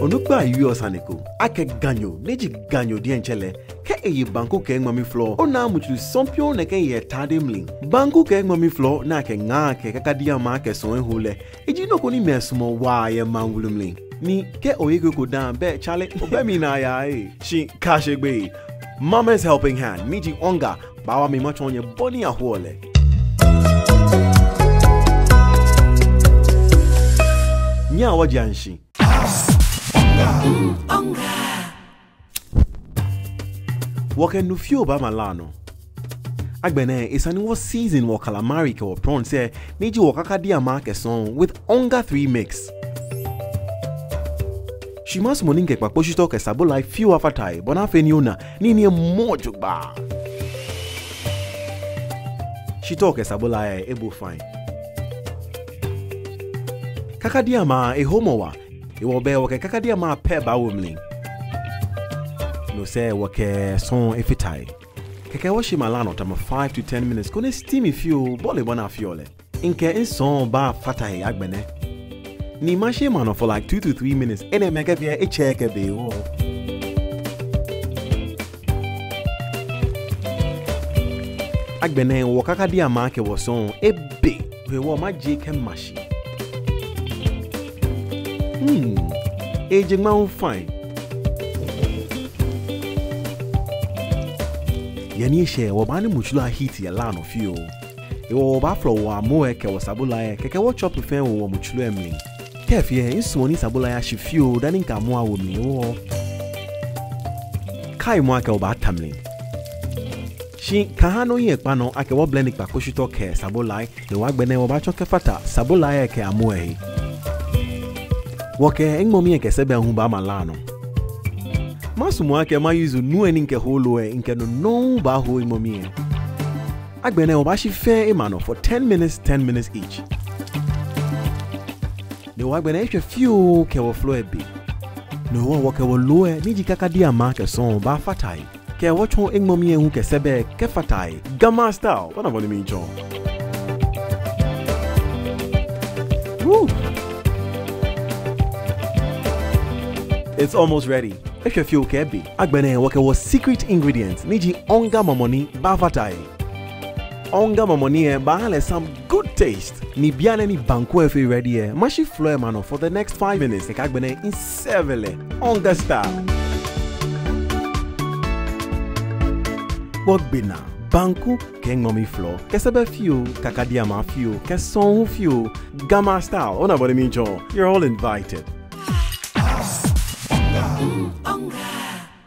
Onukba yu osaneko. Ake ganyo, neji ganyo dienchele. Ke eye banku ke mami floor. Ona muchulu sompio neke ye tadimling. Banku ke mami floor na ke nga ke kakadia ma ke soen hule. Eji no koni mesumo wa ye mangulumling. Ni ke oyego ko dan be chale obe mi na ya Shi kashegbe. Mama's helping hand. Miji Onga. Bawa mi macho onye boni ahole. Nya wajanshi. Onga. Woke nufio ba malano. Agbene isani was season wo calamari ke wo prawns se niji wakakadia ma ke son with Onga 3 mix. Shimas moninge kwa poshito ke sabola few afatai bona feniona nini mojo ba. Shito ke sabola ebo fine. Kakadia ma homowa iwobe woke kakadia ma pe ba womling. No se woke son efitai. Keke washi malano tama 5 to 10 minutes kone steamy fuel bole bona fiole. Inke inson ba fatai agbene. Ni mashi mano for like 2 to 3 minutes ene meke via e cheke be o. Agbene wakakadia ma ke wason ebe we wo ma jeke mashi. Aging ma fine. Yani she wo ba ni muchula heat ya lano fio. E wo ba flo wa mo ke wo sabula keke wo chop fen wo muchulu emli. Kef ye inso ni sabula ya shi fio dani nka mo awo mi wo. Kai mo ake wo ba tamlin. Shi kahano ye pano ake wo blend pa koshito ke sabula ne wa gbene wo ba choke fata sabula ke amo e. Woke engmomi ke sebe hu ba malano. Masumu ake ma yuzu nu eni nke holo nke no ba ho engmomi. Agbene oba shi fe emano for 10 minutes each. Ne wa agbene ehwe few ke wo flow ebi. No wa woke wo loe ni jikakadia ma ke son ba fatai. Ke wo chon engmomi hu ke sebe ke fatai. Gama style. Wana boni mi chon. Woo! It's almost ready. If you feel kebi, agbene woke was secret ingredients. Niji Onga momone bafatai. Onga momone bahale some good taste. Ni biane ni banku efe ready e. Mashi flow mano for the next 5 minutes. Ek agbene in sevele. Onga style. Wogbina. Banku keng momi flow. Kesebe few, kakadia ma few, keson few, gamma style. Ona body mincho. You're all invited.